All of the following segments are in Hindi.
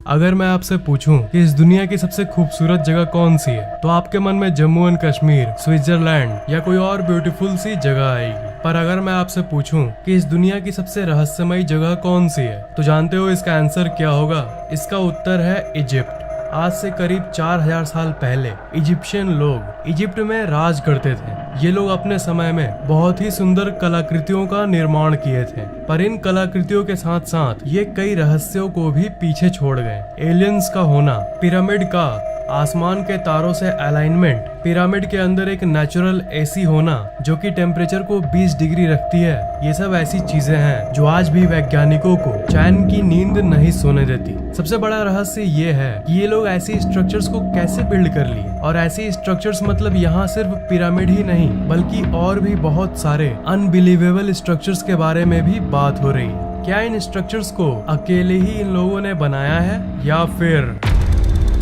अगर मैं आपसे पूछूं कि इस दुनिया की सबसे खूबसूरत जगह कौन सी है, तो आपके मन में जम्मू एंड कश्मीर, स्विट्जरलैंड या कोई और ब्यूटीफुल सी जगह आएगी। पर अगर मैं आपसे पूछूं कि इस दुनिया की सबसे रहस्यमयी जगह कौन सी है, तो जानते हो इसका आंसर क्या होगा? इसका उत्तर है इजिप्ट। आज से करीब 4000 साल पहले इजिप्शियन लोग इजिप्ट में राज करते थे। ये लोग अपने समय में बहुत ही सुंदर कलाकृतियों का निर्माण किए थे, पर इन कलाकृतियों के साथ साथ ये कई रहस्यों को भी पीछे छोड़ गए। एलियंस का होना, पिरामिड का आसमान के तारों से अलाइनमेंट, पिरामिड के अंदर एक नेचुरल एसी होना जो कि टेम्परेचर को 20 डिग्री रखती है, ये सब ऐसी चीजें हैं जो आज भी वैज्ञानिकों को चैन की नींद नहीं सोने देती। सबसे बड़ा रहस्य ये है कि ये लोग ऐसी स्ट्रक्चर्स को कैसे बिल्ड कर लिए, और ऐसी स्ट्रक्चर्स मतलब यहाँ सिर्फ पिरामिड ही नहीं बल्कि और भी बहुत सारे अनबिलीवेबल स्ट्रक्चर्स के बारे में भी बात हो रही है। क्या इन स्ट्रक्चर्स को अकेले ही इन लोगों ने बनाया है, या फिर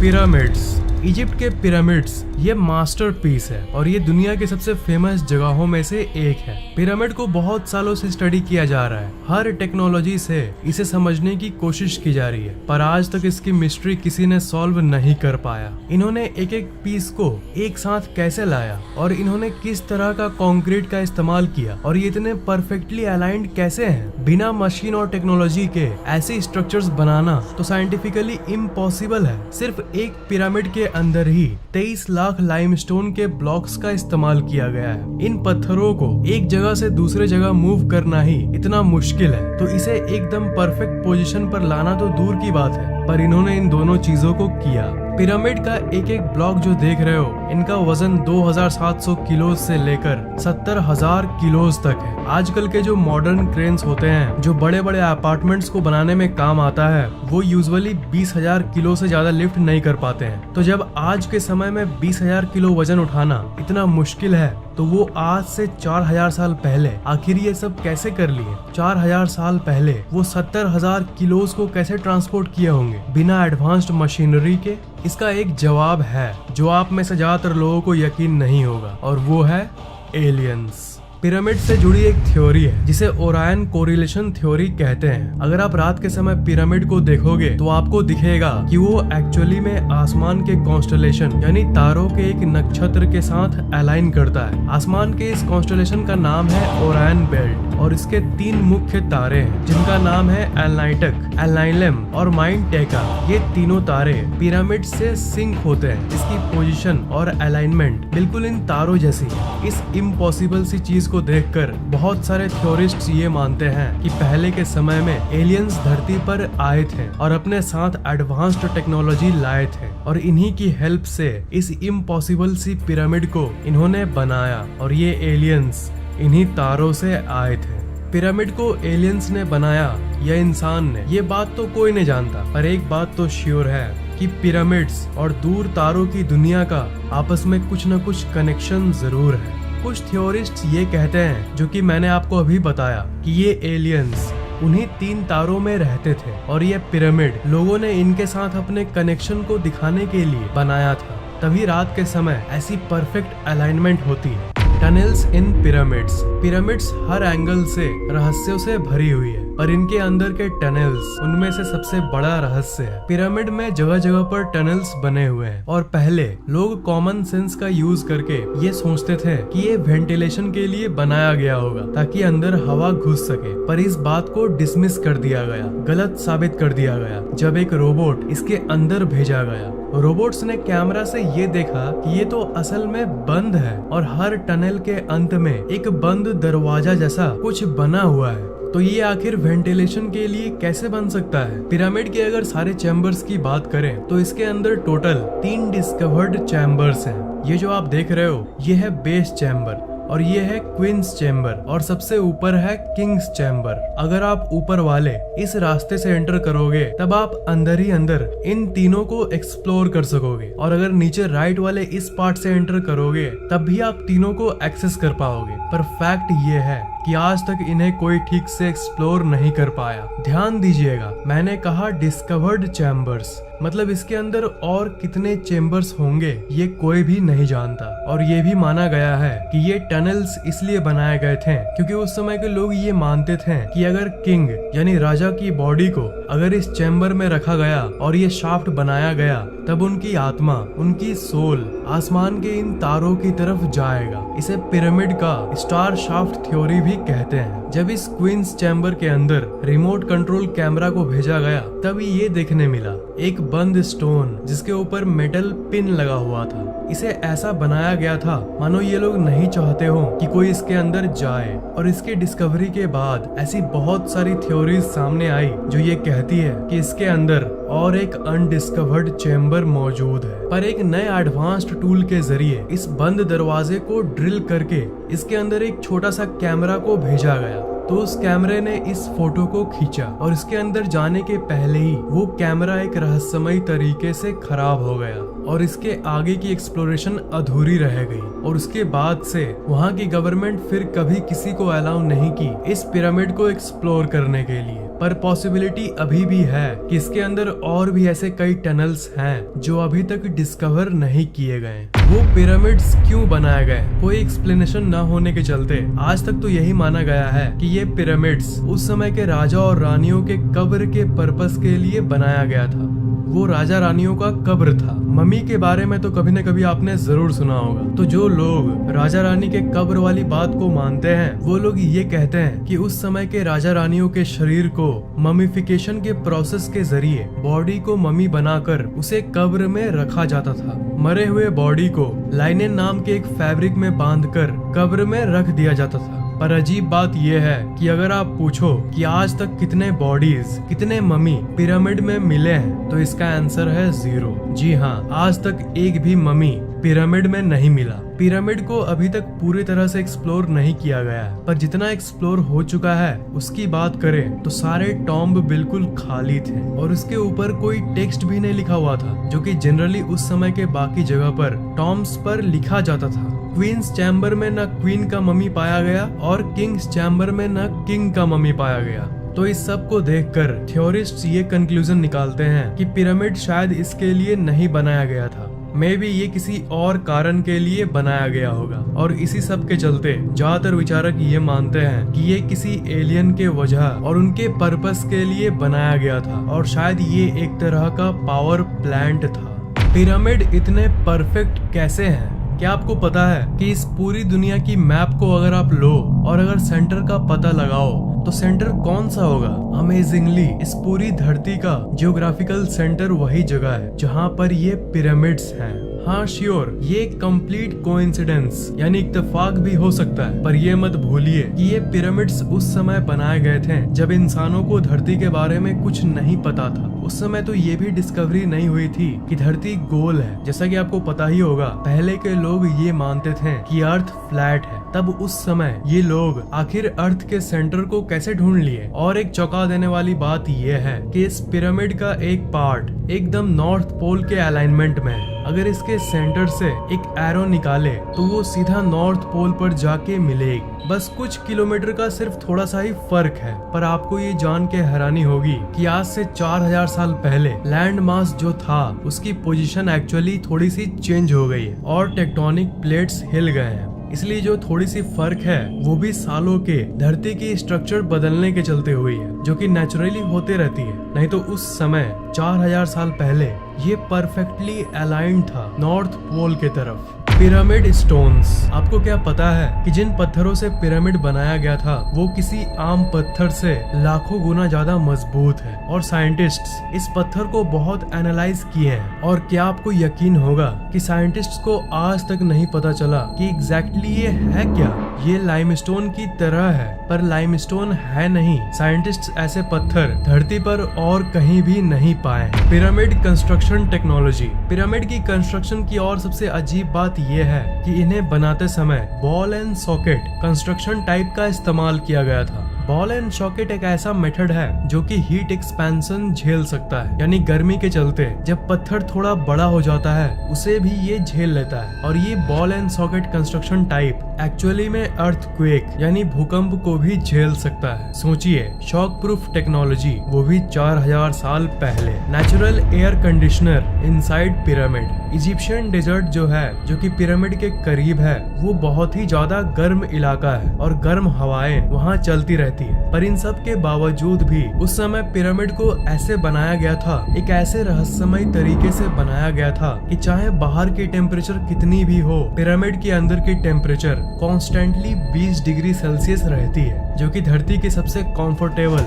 पिरामिड्स? इजिप्ट के पिरामिड्स ये मास्टरपीस है और ये दुनिया की सबसे फेमस जगहों में से एक है। पिरामिड को बहुत सालों से स्टडी किया जा रहा है, हर टेक्नोलॉजी से इसे समझने की कोशिश की जा रही है, पर आज तक इसकी मिस्ट्री किसी ने सॉल्व नहीं कर पाया। इन्होंने एक एक पीस को एक साथ कैसे लाया, और इन्होंने किस तरह का कंक्रीट का इस्तेमाल किया, और ये इतने परफेक्टली अलाइंड कैसे हैं? बिना मशीन और टेक्नोलॉजी के ऐसे स्ट्रक्चर्स बनाना तो साइंटिफिकली इम्पॉसिबल है। सिर्फ एक पिरामिड के अंदर ही 23 लाख लाइमस्टोन के ब्लॉक्स का इस्तेमाल किया गया है। इन पत्थरों को एक जगह से दूसरे जगह मूव करना ही इतना मुश्किल है, तो इसे एकदम परफेक्ट पोजीशन पर लाना तो दूर की बात है, पर इन्होंने इन दोनों चीजों को किया। पिरामिड का एक एक ब्लॉक जो देख रहे हो, इनका वजन 2700 किलो से लेकर 70,000 किलो तक है। आजकल के जो मॉडर्न क्रेन्स होते हैं जो बड़े बड़े अपार्टमेंट्स को बनाने में काम आता है, वो यूजुअली 20,000 किलो से ज्यादा लिफ्ट नहीं कर पाते हैं। तो जब आज के समय में 20,000 किलो वजन उठाना इतना मुश्किल है, तो वो आज से 4000 साल पहले आखिर ये सब कैसे कर लिए? 4000 साल पहले वो 70,000 किलोस को कैसे ट्रांसपोर्ट किए होंगे बिना एडवांस्ड मशीनरी के? इसका एक जवाब है जो आप में से ज्यादातर लोगों को यकीन नहीं होगा, और वो है एलियंस। पिरामिड से जुड़ी एक थ्योरी है जिसे ओरायन कोरिलेशन थ्योरी कहते हैं। अगर आप रात के समय पिरामिड को देखोगे तो आपको दिखेगा कि वो एक्चुअली में आसमान के कॉन्स्टलेशन यानी तारों के एक नक्षत्र के साथ अलाइन करता है। आसमान के इस कॉन्स्टलेशन का नाम है ओरायन बेल्ट, और इसके 3 मुख्य तारे हैं जिनका नाम है एलनाइटक, एलनाइलम और माइंड टेका। ये तीनों तारे पिरामिड से सिंक होते हैं। इसकी पोजीशन और अलाइनमेंट बिल्कुल इन तारों जैसी है। इस इम्पॉसिबल सी चीज को देखकर बहुत सारे थ्योरिस्ट्स ये मानते हैं कि पहले के समय में एलियंस धरती पर आए थे और अपने साथ एडवांस्ड टेक्नोलॉजी लाए थे, और इन्हीं की हेल्प से इस इम्पॉसिबल सी पिरामिड को इन्होंने बनाया, और ये एलियंस इन्हीं तारों से आए थे। पिरामिड को एलियंस ने बनाया या इंसान ने, ये बात तो कोई नहीं जानता, पर एक बात तो श्योर है कि पिरामिड्स और दूर तारों की दुनिया का आपस में कुछ न कुछ कनेक्शन जरूर है। कुछ थ्योरिस्ट्स ये कहते हैं, जो कि मैंने आपको अभी बताया, कि ये एलियंस उन्हीं 3 तारों में रहते थे, और ये पिरामिड लोगों ने इनके साथ अपने कनेक्शन को दिखाने के लिए बनाया था। तभी रात के समय ऐसी परफेक्ट अलाइनमेंट होती है। टनल्स इन पिरामिड्स। पिरामिड्स हर एंगल से रहस्यों से भरी हुई है, पर इनके अंदर के टनल्स उनमें से सबसे बड़ा रहस्य है। पिरामिड में जगह जगह पर टनल्स बने हुए हैं, और पहले लोग कॉमन सेंस का यूज करके ये सोचते थे कि ये वेंटिलेशन के लिए बनाया गया होगा ताकि अंदर हवा घुस सके, पर इस बात को डिसमिस कर दिया गया, गलत साबित कर दिया गया जब एक रोबोट इसके अंदर भेजा गया। रोबोट्स ने कैमरा से ये देखा कि ये तो असल में बंद है, और हर टनल के अंत में एक बंद दरवाजा जैसा कुछ बना हुआ है। तो ये आखिर वेंटिलेशन के लिए कैसे बन सकता है? पिरामिड के अगर सारे चैम्बर्स की बात करें तो इसके अंदर टोटल 3 डिस्कवर्ड चैम्बर्स हैं। ये जो आप देख रहे हो ये है बेस चैम्बर, और ये है क्वींस चैम्बर, और सबसे ऊपर है किंग्स चैम्बर। अगर आप ऊपर वाले इस रास्ते से एंटर करोगे तब आप अंदर ही अंदर इन तीनों को एक्सप्लोर कर सकोगे, और अगर नीचे राइट वाले इस पार्ट से एंटर करोगे तब भी आप तीनों को एक्सेस कर पाओगे। पर फैक्ट ये है कि आज तक इन्हें कोई ठीक से एक्सप्लोर नहीं कर पाया। ध्यान दीजिएगा, मैंने कहा डिस्कवर्ड चैम्बर्स, मतलब इसके अंदर और कितने चेम्बर्स होंगे ये कोई भी नहीं जानता। और ये भी माना गया है कि ये टनल्स इसलिए बनाए गए थे क्योंकि उस समय के लोग ये मानते थे कि अगर किंग यानी राजा की बॉडी को अगर इस चैम्बर में रखा गया और ये शाफ्ट बनाया गया, तब उनकी आत्मा, उनकी सोल आसमान के इन तारों की तरफ जाएगा। इसे पिरामिड का स्टार शाफ्ट थ्योरी भी कहते हैं। जब इस क्वींस चैम्बर के अंदर रिमोट कंट्रोल कैमरा को भेजा गया, तभी ये देखने मिला एक बंद स्टोन जिसके ऊपर मेटल पिन लगा हुआ था। इसे ऐसा बनाया गया था मानो ये लोग नहीं चाहते हो कि कोई इसके अंदर जाए। और इसके डिस्कवरी के बाद ऐसी बहुत सारी थ्योरीज सामने आई जो ये कहती है कि इसके अंदर और एक अनडिस्कवर्ड चैम्बर मौजूद है। पर एक नए एडवांस्ड टूल के जरिए इस बंद दरवाजे को ड्रिल करके इसके अंदर एक छोटा सा कैमरा को भेजा गया। तो उस कैमरे ने इस फोटो को खींचा और इसके अंदर जाने के पहले ही वो कैमरा एक रहस्यमयी तरीके से खराब हो गया और इसके आगे की एक्सप्लोरेशन अधूरी रह गई। और उसके बाद से वहाँ की गवर्नमेंट फिर कभी किसी को अलाउ नहीं की इस पिरामिड को एक्सप्लोर करने के लिए। पर पॉसिबिलिटी अभी भी है कि इसके अंदर और भी ऐसे कई टनल्स हैं जो अभी तक डिस्कवर नहीं किए गए। वो पिरामिड्स क्यों बनाए गए, कोई एक्सप्लेनेशन न होने के चलते आज तक तो यही माना गया है कि ये पिरामिड्स उस समय के राजा और रानियों के कब्र के पर्पस के लिए बनाया गया था। वो राजा रानियों का कब्र था। मम्मी के बारे में तो कभी न कभी आपने जरूर सुना होगा। तो जो लोग राजा रानी के कब्र वाली बात को मानते हैं, वो लोग ये कहते हैं कि उस समय के राजा रानियों के शरीर को ममीफिकेशन के प्रोसेस के जरिए बॉडी को मम्मी बनाकर उसे कब्र में रखा जाता था। मरे हुए बॉडी को लाइनेन नाम के एक फैब्रिक में बांधकर कब्र में रख दिया जाता था। पर अजीब बात यह है कि अगर आप पूछो कि आज तक कितने बॉडीज, कितने मम्मी पिरामिड में मिले हैं, तो इसका आंसर है 0। जी हाँ, आज तक एक भी मम्मी पिरामिड में नहीं मिला। पिरामिड को अभी तक पूरी तरह से एक्सप्लोर नहीं किया गया है, पर जितना एक्सप्लोर हो चुका है उसकी बात करें तो सारे टॉम्ब बिल्कुल खाली थे और उसके ऊपर कोई टेक्स्ट भी नहीं लिखा हुआ था, जो कि जनरली उस समय के बाकी जगह पर टॉम्ब्स पर लिखा जाता था। क्वींस चैम्बर में न क्वीन का मम्मी पाया गया और किंग्स चैम्बर में न किंग का मम्मी पाया गया। तो इस सब को देखकर थ्योरिस्ट्स ये कंक्लूजन निकालते हैं कि पिरामिड शायद इसके लिए नहीं बनाया गया था। मे बी ये किसी और कारण के लिए बनाया गया होगा। और इसी सब के चलते ज्यादातर विचारक ये मानते हैं कि ये किसी एलियन के वजह और उनके पर्पस के लिए बनाया गया था और शायद ये एक तरह का पावर प्लांट था। पिरामिड इतने परफेक्ट कैसे हैं? क्या आपको पता है कि इस पूरी दुनिया की मैप को अगर आप लो और अगर सेंटर का पता लगाओ तो सेंटर कौन सा होगा? अमेजिंगली इस पूरी धरती का जियोग्राफिकल सेंटर वही जगह है जहाँ पर ये पिरामिड्स हैं। हाँ श्योर, ये कंप्लीट कोइंसिडेंस यानी इत्तेफाक भी हो सकता है, पर ये मत भूलिए कि ये पिरामिड्स उस समय बनाए गए थे जब इंसानों को धरती के बारे में कुछ नहीं पता था। उस समय तो ये भी डिस्कवरी नहीं हुई थी कि धरती गोल है। जैसा कि आपको पता ही होगा, पहले के लोग ये मानते थे कि अर्थ फ्लैट है। तब उस समय ये लोग आखिर अर्थ के सेंटर को कैसे ढूंढ लिए? और एक चौंका देने वाली बात ये है कि इस पिरामिड का एक पार्ट एकदम नॉर्थ पोल के अलाइनमेंट में है। अगर इसके सेंटर से एक एरो निकाले तो वो सीधा नॉर्थ पोल पर जाके मिलेगी। बस कुछ किलोमीटर का सिर्फ थोड़ा सा ही फर्क है। पर आपको ये जान के हैरानी होगी कि आज से 4000 साल पहले लैंड मास जो था उसकी पोजीशन एक्चुअली थोड़ी सी चेंज हो गई है और टेक्टोनिक प्लेट्स हिल गए हैं। इसलिए जो थोड़ी सी फर्क है वो भी सालों के धरती की स्ट्रक्चर बदलने के चलते हुई है, जो कि नेचुरली होते रहती है। नहीं तो उस समय 4000 साल पहले ये परफेक्टली अलाइंड था नॉर्थ पोल के तरफ। पिरामिड स्टोन्स, आपको क्या पता है कि जिन पत्थरों से पिरामिड बनाया गया था वो किसी आम पत्थर से लाखों गुना ज्यादा मजबूत है और साइंटिस्ट्स इस पत्थर को बहुत एनालाइज किए हैं। और क्या आपको यकीन होगा कि साइंटिस्ट्स को आज तक नहीं पता चला कि एग्जैक्टली ये है क्या? ये लाइमस्टोन की तरह है पर लाइमस्टोन है नहीं। साइंटिस्ट्स ऐसे पत्थर धरती पर और कहीं भी नहीं पाए। पिरामिड कंस्ट्रक्शन टेक्नोलॉजी, पिरामिड की कंस्ट्रक्शन की और सबसे अजीब बात ये है कि इन्हें बनाते समय ball and socket construction type का इस्तेमाल किया गया था। बॉल एंड सॉकेट एक ऐसा मेथड है जो कि हीट एक्सपेंशन झेल सकता है, यानी गर्मी के चलते जब पत्थर थोड़ा बड़ा हो जाता है उसे भी ये झेल लेता है। और ये ball and socket construction type actually में अर्थक्वेक यानी भूकंप को भी झेल सकता है। सोचिए, शॉक प्रूफ टेक्नोलॉजी, वो भी 4000 साल पहले। Natural air conditioner inside pyramid. Egyptian desert जो है, जो कि पिरामिड के करीब है, वो बहुत ही ज्यादा गर्म इलाका है और गर्म हवाएं वहाँ चलती रहती है। पर इन सब के बावजूद भी उस समय पिरामिड को ऐसे बनाया गया था, एक ऐसे रहस्यमय तरीके से बनाया गया था कि चाहे बाहर की टेम्परेचर कितनी भी हो, पिरामिड के अंदर की टेम्परेचर कॉन्स्टेंटली 20 डिग्री सेल्सियस रहती है, जो कि धरती की सबसे कंफर्टेबल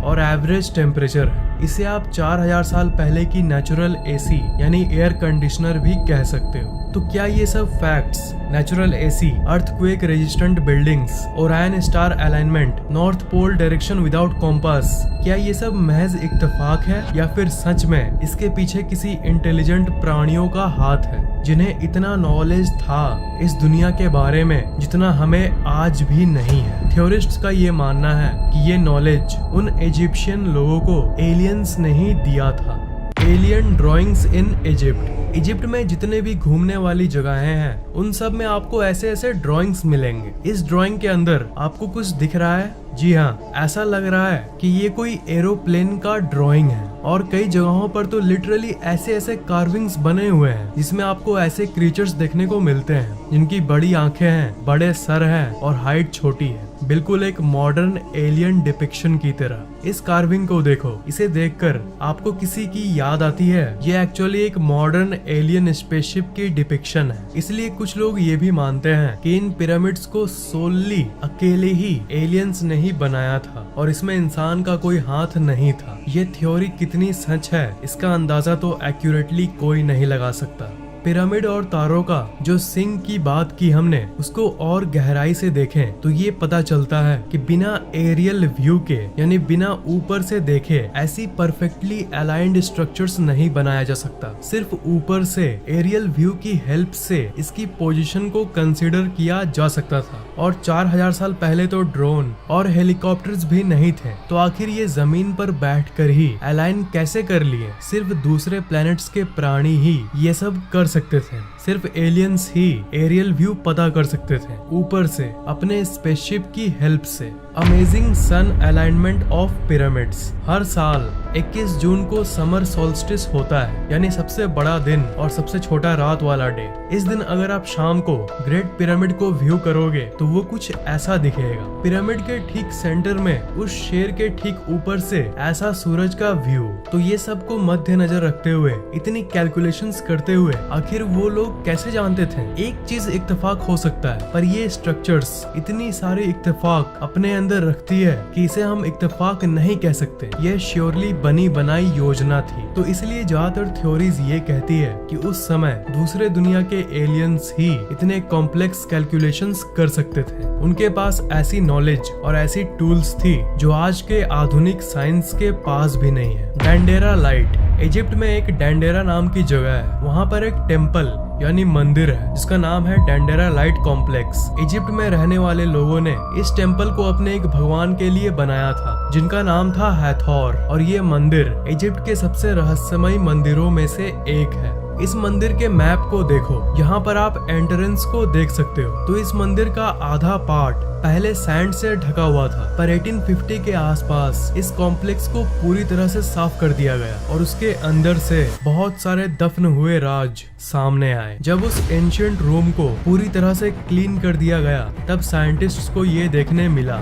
और एवरेज टेम्परेचर है। इसे आप 4000 साल पहले की नेचुरल एसी यानी एयर कंडीशनर भी कह सकते हो। तो क्या ये सब facts, natural AC, earthquake resistant buildings, Orion star alignment, north pole direction without compass, क्या ये सब महज इत्तेफाक है या फिर सच में इसके पीछे किसी इंटेलिजेंट प्राणियों का हाथ है, जिन्हें इतना नॉलेज था इस दुनिया के बारे में जितना हमें आज भी नहीं है? थ्योरिस्ट्स का ये मानना है कि ये नॉलेज उन इजिप्शियन लोगों को एलियंस ने ही दिया था। Alien drawings in Egypt. Egypt में जितने भी घूमने वाली जगहें हैं उन सब में आपको ऐसे ऐसे ड्राइंग्स मिलेंगे। इस ड्राइंग के अंदर आपको कुछ दिख रहा है? जी हाँ, ऐसा लग रहा है कि ये कोई एरोप्लेन का ड्राइंग है। और कई जगहों पर तो लिटरली ऐसे ऐसे कार्विंग्स बने हुए हैं जिसमें आपको ऐसे क्रीचर्स देखने को मिलते हैं जिनकी बड़ी आंखें हैं, बड़े सर हैं और हाइट छोटी है, बिल्कुल एक मॉडर्न एलियन डिपिक्शन की तरह। इस कार्विंग को देखो, इसे देखकर आपको किसी की याद आती है? ये एक्चुअली एक मॉडर्न एलियन स्पेसशिप की डिपिक्शन है। इसलिए कुछ लोग ये भी मानते हैं कि इन पिरामिड्स को सोलली अकेले ही एलियंस ने ही बनाया था और इसमें इंसान का कोई हाथ नहीं था। ये थ्योरी कितनी सच है इसका अंदाजा तो एक्यूरेटली कोई नहीं लगा सकता। पिरामिड और तारों का जो सिंक की बात की हमने, उसको और गहराई से देखें तो ये पता चलता है कि बिना एरियल व्यू के यानी बिना ऊपर से देखे ऐसी परफेक्टली अलाइंड स्ट्रक्चर्स नहीं बनाया जा सकता। सिर्फ ऊपर से एरियल व्यू की हेल्प से इसकी पोजीशन को कंसीडर किया जा सकता था। और 4000 साल पहले तो ड्रोन और हेलीकॉप्टर्स भी नहीं थे, तो आखिर ये जमीन पर बैठकर ही अलाइन कैसे कर लिए? सिर्फ दूसरे प्लैनेट्स के प्राणी ही ये सब कर सकते थे। सिर्फ एलियंस ही एरियल व्यू पता कर सकते थे ऊपर से अपने स्पेसशिप की हेल्प से। Amazing sun alignment of pyramids. हर साल 21 जून को समर सोल्स्टिस होता है, यानी सबसे बड़ा दिन और सबसे छोटा रात वाला डे। इस दिन अगर आप शाम को ग्रेट पिरामिड को व्यू करोगे तो वो कुछ ऐसा दिखेगा। पिरामिड के ठीक सेंटर में उस शेर के ठीक ऊपर से ऐसा सूरज का व्यू। तो ये सबको मद्देनजर रखते हुए, इतनी कैलकुलेशंस करते हुए आखिर वो लोग कैसे जानते थे? एक चीज इत्तेफाक हो सकता है, पर ये स्ट्रक्चर्स इतनी सारी इत्तेफाक अपने अंदर रखती है कि इसे हम इत्तेफाक नहीं कह सकते। ये श्योरली बनी बनाई योजना थी। तो इसलिए ज्यादातर थ्योरीज ये कहती है कि उस समय दूसरे दुनिया के एलियंस ही इतने कॉम्प्लेक्स कैलकुलेशंस कर सकते थे। उनके पास ऐसी नॉलेज और ऐसी टूल्स थी जो आज के आधुनिक साइंस के पास भी नहीं है। Dendera light. इजिप्ट में एक डेंडेरा नाम की जगह है, वहाँ पर एक टेम्पल यानी मंदिर है जिसका नाम है डेंडेरा लाइट कॉम्प्लेक्स। इजिप्ट में रहने वाले लोगों ने इस टेम्पल को अपने एक भगवान के लिए बनाया था जिनका नाम था हैथोर। और ये मंदिर इजिप्ट के सबसे रहस्यमय मंदिरों में से एक है। इस मंदिर के मैप को देखो, यहाँ पर आप एंट्रेंस को देख सकते हो। तो इस मंदिर का आधा पार्ट पहले सैंड से ढका हुआ था, पर 1850 के आसपास इस कॉम्प्लेक्स को पूरी तरह से साफ कर दिया गया और उसके अंदर से बहुत सारे दफन हुए राज सामने आए। जब उस एंशिएंट रूम को पूरी तरह से क्लीन कर दिया गया, तब साइंटिस्ट्स को ये देखने मिला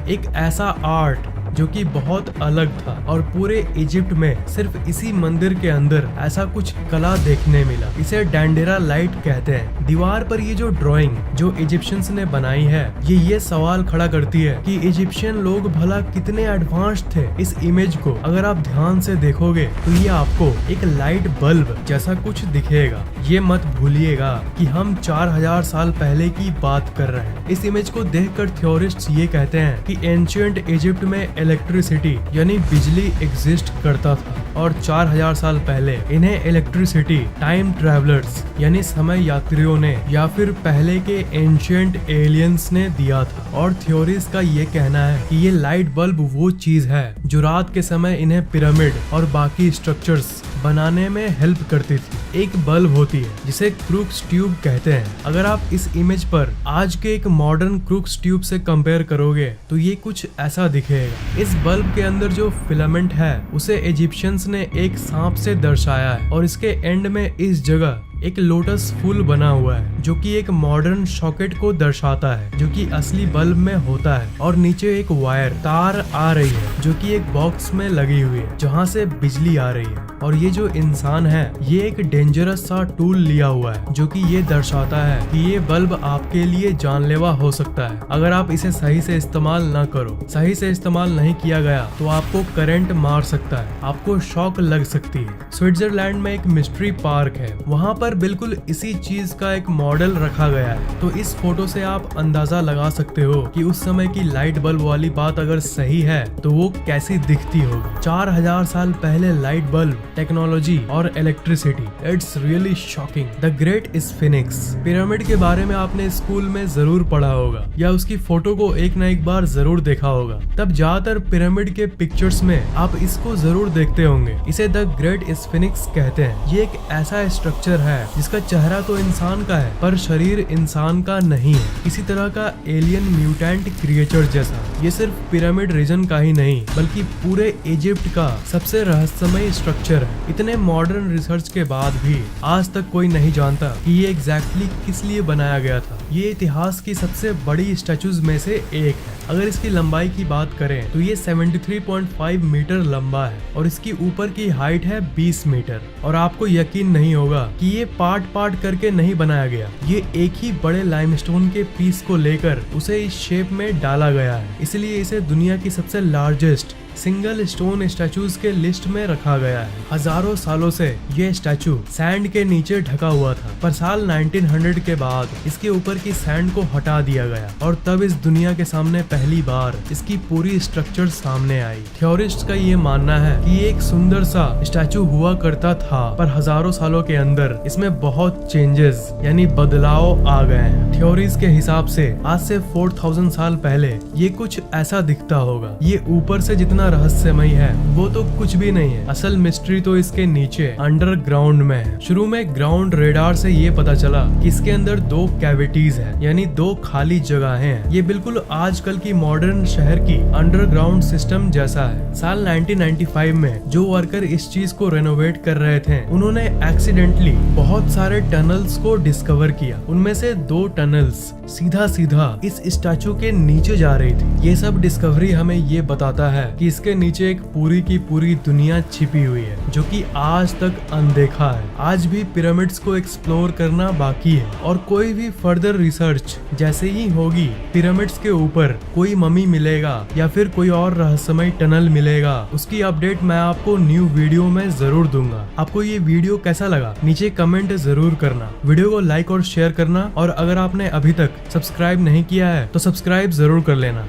एक ऐसा आर्ट जो कि बहुत अलग था और पूरे इजिप्ट में सिर्फ इसी मंदिर के अंदर ऐसा कुछ कला देखने मिला। इसे डेंडेरा लाइट कहते हैं। दीवार पर ये जो ड्राइंग जो इजिप्शियंस ने बनाई है, ये सवाल खड़ा करती है कि इजिप्शियन लोग भला कितने एडवांस थे। इस इमेज को अगर आप ध्यान से देखोगे तो ये आपको एक लाइट बल्ब जैसा कुछ दिखेगा। ये मत भूलिएगा कि हम 4000 साल पहले की बात कर रहे हैं। इस इमेज को देखकर थ्योरिस्ट्स ये कहते हैं कि एंशिएंट इजिप्ट में इलेक्ट्रिसिटी यानी बिजली एग्जिस्ट करता था और 4000 साल पहले इन्हें इलेक्ट्रिसिटी टाइम ट्रैवलर्स यानी समय यात्रियों ने या फिर पहले के एंशिएंट एलियंस ने दिया था। और थ्योरीज का ये कहना है कि ये लाइट बल्ब वो चीज है जो रात के समय इन्हें पिरामिड और बाकी स्ट्रक्चर्स बनाने में हेल्प करती थी। एक बल्ब होती है जिसे क्रूक्स ट्यूब कहते हैं। अगर आप इस इमेज पर आज के एक मॉडर्न क्रूक्स ट्यूब से कंपेयर करोगे तो ये कुछ ऐसा दिखेगा। इस बल्ब के अंदर जो फिलामेंट है उसे इजिप्शियंस ने एक सांप से दर्शाया है और इसके एंड में इस जगह एक लोटस फूल बना हुआ है जो कि एक मॉडर्न सॉकेट को दर्शाता है जो कि असली बल्ब में होता है। और नीचे एक वायर तार आ रही है जो कि एक बॉक्स में लगी हुई है जहां से बिजली आ रही है। और ये जो इंसान है ये एक डेंजरस सा टूल लिया हुआ है जो कि ये दर्शाता है कि ये बल्ब आपके लिए जानलेवा हो सकता है अगर आप इसे सही से इस्तेमाल न करो। सही से इस्तेमाल नहीं किया गया तो आपको करंट मार सकता है, आपको शॉक लग सकती है। स्विट्जरलैंड में एक मिस्ट्री पार्क है, वहाँ पर बिल्कुल इसी चीज का एक मॉडल रखा गया है। तो इस फोटो से आप अंदाजा लगा सकते हो कि उस समय की लाइट बल्ब वाली बात अगर सही है तो वो कैसी दिखती होगी। 4000 साल पहले लाइट बल्ब, टेक्नोलॉजी और electricity, it's really shocking. The great sphinx pyramid के बारे में आपने स्कूल में जरूर पढ़ा होगा या उसकी फोटो को एक न एक बार जरूर देखा होगा। तब ज्यादातर पिरामिड के पिक्चर्स में आप इसको जरूर देखते होंगे। इसे द ग्रेट स्फिनिक्स कहते हैं। ये एक ऐसा स्ट्रक्चर है जिसका चेहरा तो इंसान का है पर शरीर इंसान का नहीं है, किसी तरह का एलियन म्यूटेंट क्रिएचर जैसा। ये सिर्फ पिरामिड रीजन का ही नहीं बल्कि पूरे इजिप्ट का सबसे रहस्यमय स्ट्रक्चर है। इतने मॉडर्न रिसर्च के बाद भी आज तक कोई नहीं जानता कि ये एग्जैक्टली किस लिए बनाया गया था। ये इतिहास की सबसे बड़ी स्टैचूज में से एक है। अगर इसकी लंबाई की बात करें तो ये 73.5 मीटर लंबा है और इसकी ऊपर की हाइट है 20 मीटर। और आपको यकीन नहीं होगा कि ये पार्ट पार्ट करके नहीं बनाया गया, ये एक ही बड़े लाइमस्टोन के पीस को लेकर उसे इस शेप में डाला गया है। इसलिए इसे दुनिया की सबसे लार्जेस्ट सिंगल स्टोन स्टैचूज के लिस्ट में रखा गया है। हजारों सालों से ये स्टैचू सैंड के नीचे ढका हुआ था पर साल 1900 के बाद इसके ऊपर की सैंड को हटा दिया गया और तब इस दुनिया के सामने पहली बार इसकी पूरी स्ट्रक्चर सामने आई। थ्योरिस्ट का ये मानना है कि ये एक सुंदर सा स्टैचू हुआ करता था पर हजारों सालों के अंदर इसमें बहुत चेंजेस यानी बदलाव आ गए हैं। थ्योरीज के हिसाब से आज से 4000 साल पहले ये कुछ ऐसा दिखता होगा। ये ऊपर से जितना रहस्यमय है वो तो कुछ भी नहीं है, असल मिस्ट्री तो इसके नीचे अंडरग्राउंड में है। शुरू में ग्राउंड रेडार से ये पता चला कि इसके अंदर 2 कैविटीज है यानी 2 खाली जगहें हैं। ये बिल्कुल आजकल की मॉडर्न शहर की अंडरग्राउंड सिस्टम जैसा है। साल 1995 में जो वर्कर इस चीज को रेनोवेट कर रहे थे उन्होंने एक्सीडेंटली बहुत सारे टनल्स को डिस्कवर किया। उनमें से 2 टनल्स सीधा सीधा इस स्टैचू के नीचे जा रही थी। ये सब डिस्कवरी हमें ये बताता है कि इसके नीचे एक पूरी की पूरी दुनिया छिपी हुई है जो कि आज तक अनदेखा है। आज भी पिरामिड्स को एक्सप्लोर करना बाकी है और कोई भी फर्दर रिसर्च जैसे ही होगी पिरामिड्स के ऊपर कोई ममी मिलेगा या फिर कोई और रहस्यमय टनल मिलेगा उसकी अपडेट मैं आपको न्यू वीडियो में जरूर दूंगा। आपको ये वीडियो कैसा लगा नीचे कमेंट जरूर करना, वीडियो को लाइक और शेयर करना और अगर आपने अभी तक सब्सक्राइब नहीं किया है तो सब्सक्राइब जरूर कर लेना।